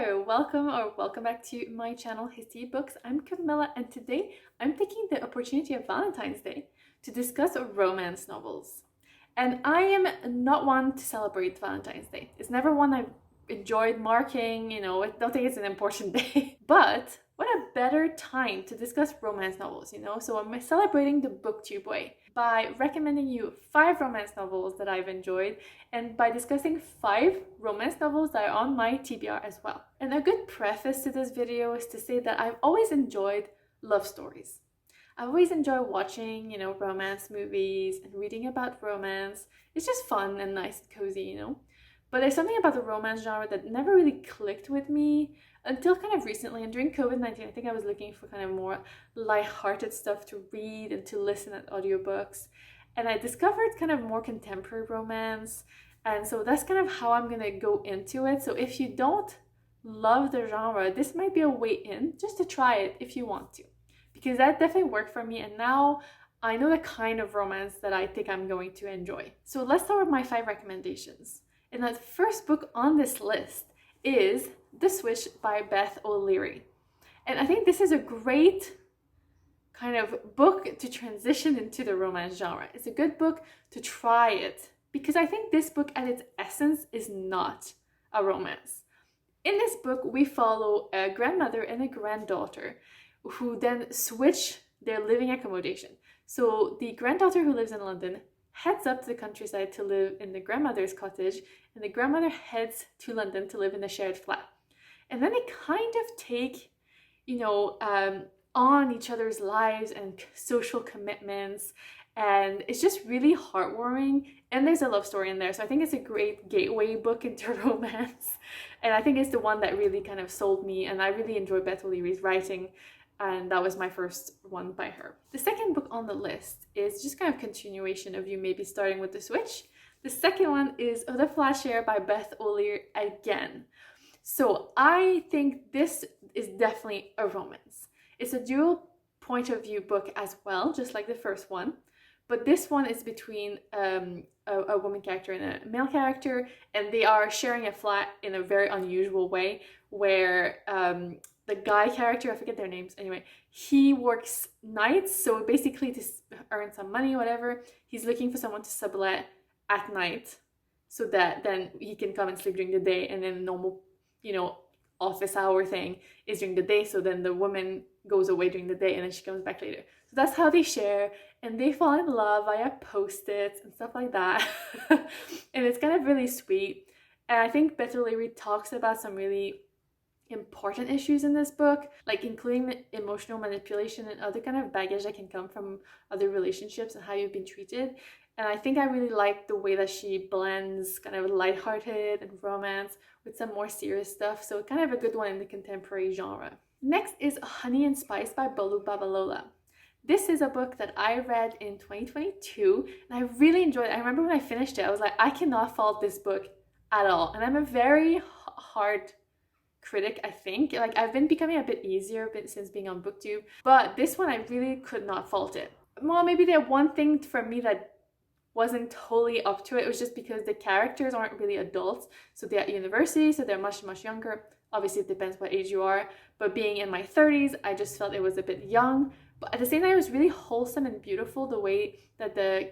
Hello, welcome back to my channel History Books. I'm Camila and today I'm taking the opportunity of Valentine's Day to discuss romance novels. And I am not one to celebrate Valentine's Day. It's never one I've enjoyed marking, I don't think it's an important day. But what a better time to discuss romance novels, So I'm celebrating the BookTube way by recommending you 5 romance novels that I've enjoyed and by discussing 5 romance novels that are on my TBR as well. And a good preface to this video is to say that I've always enjoyed love stories. I've always enjoyed watching, romance movies and reading about romance. It's just fun and nice and cozy, But there's something about the romance genre that never really clicked with me until kind of recently. And during COVID-19, I think I was looking for kind of more lighthearted stuff to read and to listen at audiobooks. And I discovered kind of more contemporary romance. And so that's kind of how I'm going to go into it. So if you don't love the genre, this might be a way in just to try it if you want to. Because that definitely worked for me. And now I know the kind of romance that I think I'm going to enjoy. So let's start with my 5 recommendations. And the first book on this list is The Switch by Beth O'Leary. And I think this is a great kind of book to transition into the romance genre. It's a good book to try it because I think this book at its essence is not a romance. In this book, we follow a grandmother and a granddaughter who then switch their living accommodation. So the granddaughter who lives in London heads up to the countryside to live in the grandmother's cottage, and the grandmother heads to London to live in a shared flat. And then they kind of take, on each other's lives and social commitments, and it's just really heartwarming. And there's a love story in there, so I think it's a great gateway book into romance. And I think it's the one that really kind of sold me, and I really enjoy Beth O'Leary's writing. And that was my first one by her. The second book on the list is just kind of continuation of you maybe starting with The Switch. The second one is The Flatshare by Beth O'Leary again. So I think this is definitely a romance. It's a dual point of view book as well, just like the first one. But this one is between a woman character and a male character, and they are sharing a flat in a very unusual way where the guy character, I forget their names, anyway, he works nights, so basically to earn some money, whatever, he's looking for someone to sublet at night so that then he can come and sleep during the day, and then normal, office hour thing is during the day, so then the woman goes away during the day and then she comes back later. So that's how they share, and they fall in love via post-its and stuff like that. And it's kind of really sweet. And I think Beth O'Leary talks about some really important issues in this book, like including the emotional manipulation and other kind of baggage that can come from other relationships and how you've been treated. And I think I really like the way that she blends kind of lighthearted and romance with some more serious stuff. So kind of a good one in the contemporary genre. Next is Honey and Spice by Bolu Babalola. This is a book that I read in 2022 and I really enjoyed it. I remember when I finished it, I was like, I cannot fault this book at all. And I'm a very hard critic, I think. Like, I've been becoming a bit easier since being on BookTube, but this one I really could not fault it. Well, maybe the one thing for me that wasn't totally up to it was just because the characters aren't really adults, so they're at university, so they're much younger. Obviously it depends what age you are, but being in my 30s, I just felt it was a bit young, but at the same time it was really wholesome and beautiful the way that the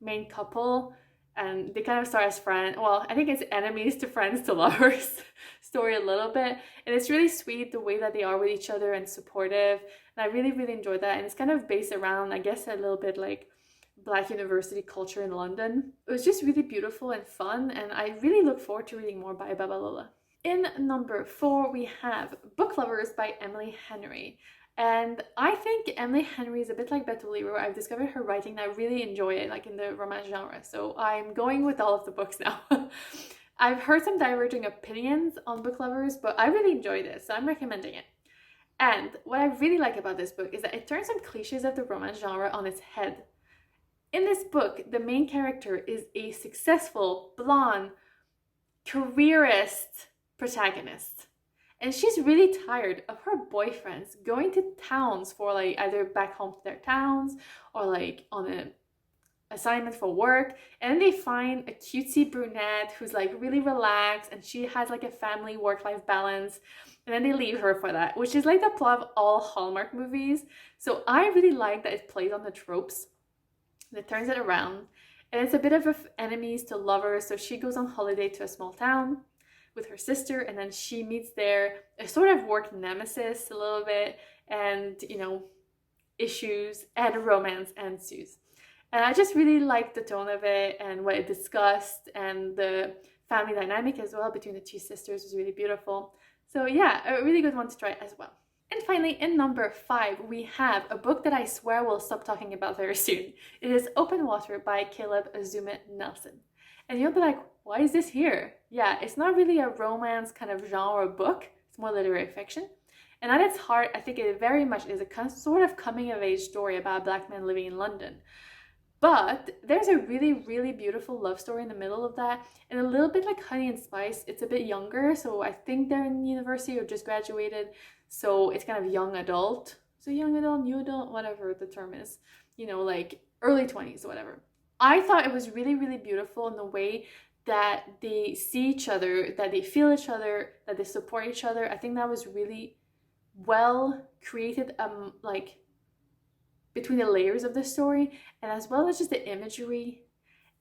main couple, and they kind of start as friends. Well, I think it's enemies to friends to lovers story a little bit. And it's really sweet the way that they are with each other and supportive. And I really enjoyed that. And it's kind of based around, I guess, a little bit like Black university culture in London. It was just really beautiful and fun. And I really look forward to reading more by Babalola. In number 4, we have Book Lovers by Emily Henry. And I think Emily Henry is a bit like Beth O'Leary, where I've discovered her writing and I really enjoy it, like in the romance genre. So I'm going with all of the books now. I've heard some diverging opinions on Book Lovers, but I really enjoyed it, so I'm recommending it. And what I really like about this book is that it turns some cliches of the romance genre on its head. In this book, the main character is a successful, blonde, careerist protagonist. And she's really tired of her boyfriends going to towns for like either back home to their towns or like on a assignment for work, and then they find a cutesy brunette who's like really relaxed and she has like a family work-life balance, and then they leave her for that, which is like the plot of all Hallmark movies. So I really like that it plays on the tropes and it turns it around, and it's a bit of enemies to lovers. So she goes on holiday to a small town with her sister, and then she meets there a sort of work nemesis a little bit, and issues and romance ensues. And I just really liked the tone of it and what it discussed, and the family dynamic as well between the two sisters was really beautiful. So yeah, a really good one to try as well. And finally, in number 5, we have a book that I swear we'll stop talking about very soon. It is Open Water by Caleb Azumah Nelson. And you'll be like, why is this here? Yeah, it's not really a romance kind of genre book. It's more literary fiction. And at its heart, I think it very much is a sort of coming-of-age story about a Black man living in London. But there's a really, really beautiful love story in the middle of that, and a little bit like Honey and Spice. It's a bit younger, so I think they're in university or just graduated, so it's kind of young adult. So young adult, new adult, whatever the term is, like early 20s or whatever. I thought it was really, really beautiful in the way that they see each other, that they feel each other, that they support each other. I think that was really well created, like between the layers of the story, and as well as just the imagery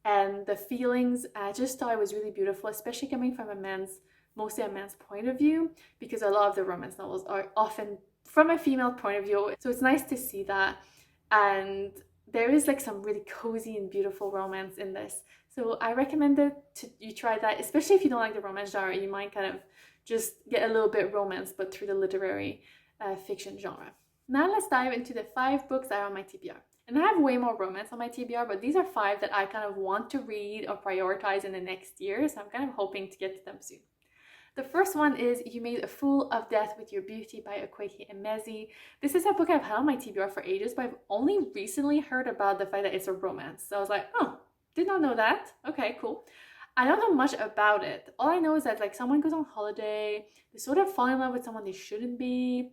and the feelings. I just thought it was really beautiful, especially coming from mostly a man's point of view, because a lot of the romance novels are often from a female point of view. So it's nice to see that, and there is like some really cozy and beautiful romance in this. So I recommend you try that, especially if you don't like the romance genre. You might kind of just get a little bit romance, but through the literary fiction genre. Now let's dive into the 5 books that are on my TBR. And I have way more romance on my TBR, but these are 5 that I kind of want to read or prioritize in the next year, so I'm kind of hoping to get to them soon. The first one is You Made a Fool of Death with Your Beauty by Akwaeke Emezi. This is a book I've had on my TBR for ages, but I've only recently heard about the fact that it's a romance. So I was like, oh, did not know that. Okay, cool. I don't know much about it. All I know is that like someone goes on holiday, they sort of fall in love with someone they shouldn't be.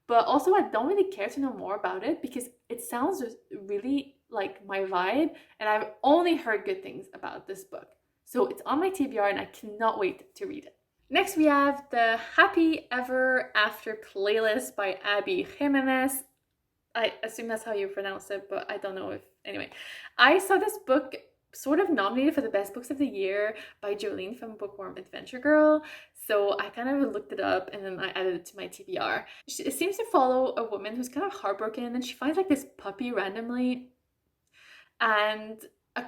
But also I don't really care to know more about it because it sounds really like my vibe, and I've only heard good things about this book. So it's on my TBR and I cannot wait to read it. Next we have the Happy Ever After playlist by Abby Jimenez. I assume that's how you pronounce it, but I don't know if... Anyway, I saw this book sort of nominated for the best books of the year by Jolene from Bookworm Adventure Girl. So I kind of looked it up and then I added it to my TBR. It seems to follow a woman who's kind of heartbroken, and then she finds like this puppy randomly, and a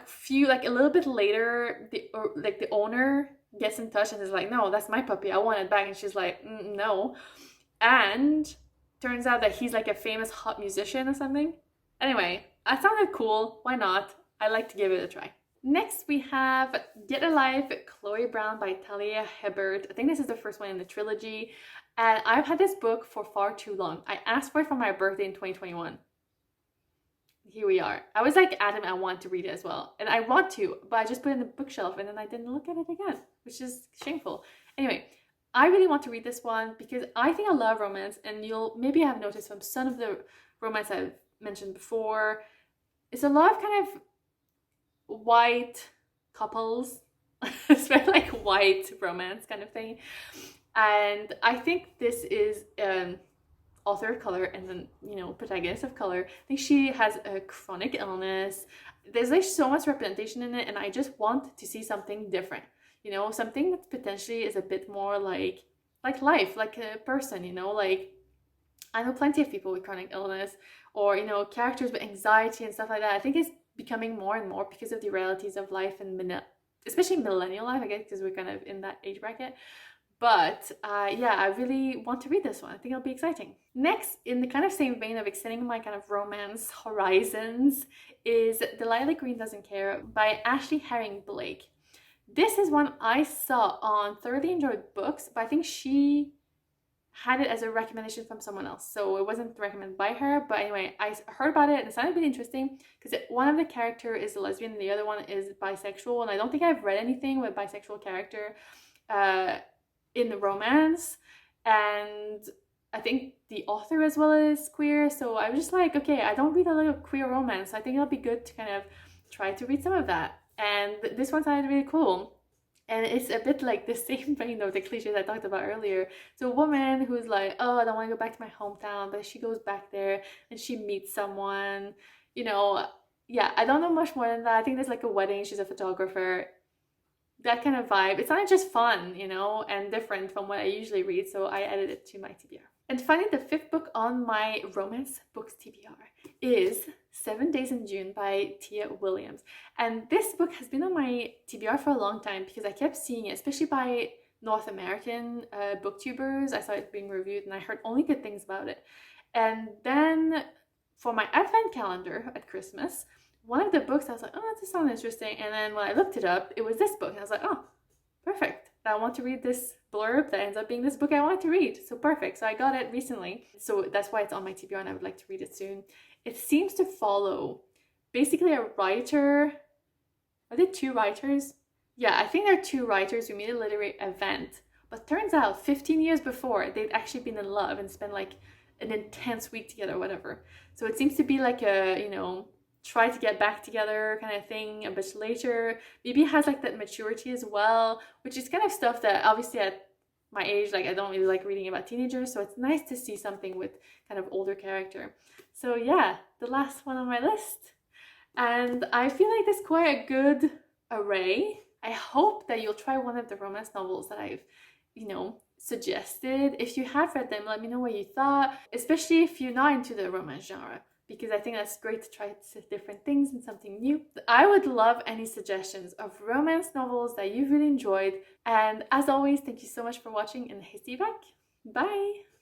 little bit later the owner gets in touch and is like, no, that's my puppy, I want it back. And she's like, no. And turns out that he's like a famous hot musician or something. Anyway, that sounded cool. Why not? I like to give it a try. Next we have Get Alive, Chloe Brown by Talia Hibbert. I think this is the first one in the trilogy, and I've had this book for far too long. I asked for it for my birthday in 2021. Here we are. I was like adamant I want to read it as well, and I want to, but I just put it in the bookshelf and then I didn't look at it again, which is shameful. Anyway, I really want to read this one because I think I love romance, and you'll maybe have noticed from some of the romance I've mentioned before, it's a lot of kind of white couples. It's very like white romance kind of thing, and I think this is author of color and then protagonist of color. I think she has a chronic illness. There's like so much representation in it, and I just want to see something different, something that potentially is a bit more like life, like a person, like I know plenty of people with chronic illness, or characters with anxiety and stuff like that. I think it's becoming more and more because of the realities of life, and especially millennial life, I guess, because we're kind of in that age bracket. But yeah, I really want to read this one. I think it'll be exciting. Next, in the kind of same vein of extending my kind of romance horizons, is Delilah Green Doesn't Care by Ashley Herring Blake. This is one I saw on Thoroughly Enjoyed Books, but I think she had it as a recommendation from someone else, so it wasn't recommended by her. But anyway, I heard about it and it sounded really interesting because one of the character is a lesbian and the other one is bisexual, and I don't think I've read anything with bisexual character in the romance, and I think the author as well is queer, so I was just like, okay, I don't read a lot of queer romance, so I think it'll be good to kind of tried to read some of that. And this one sounded really cool. And it's a bit like the same vein of the cliches I talked about earlier. So a woman who's like, oh, I don't want to go back to my hometown, but she goes back there and she meets someone, you know. Yeah, I don't know much more than that. I think there's like a wedding, she's a photographer, that kind of vibe. It's not just fun, you know, and different from what I usually read, so I added it to my TBR. And finally, the fifth book on my romance books TBR is 7 Days in June by Tia Williams. And this book has been on my TBR for a long time because I kept seeing it, especially by North American booktubers. I saw it being reviewed and I heard only good things about it. And then for my advent calendar at Christmas, one of the books I was like, oh, this sounds interesting. And then when I looked it up, it was this book. And I was like, oh, perfect. I want to read this blurb that ends up being this book I wanted to read. So perfect. So I got it recently. So that's why it's on my TBR and I would like to read it soon. It seems to follow basically a writer. Are there two writers? Yeah, I think there are two writers who meet a literary event. But turns out 15 years before, they'd actually been in love and spent like an intense week together or whatever. So it seems to be like a, you know, try to get back together kind of thing a bit later. Maybe it has like that maturity as well, which is kind of stuff that obviously at my age, like I don't really like reading about teenagers, so it's nice to see something with kind of older character. So yeah, the last one on my list. And I feel like there's quite a good array. I hope that you'll try one of the romance novels that I've, you know, suggested. If you have read them, let me know what you thought, especially if you're not into the romance genre, because I think that's great to try different things and something new. I would love any suggestions of romance novels that you've really enjoyed. And as always, thank you so much for watching and see you back. Bye!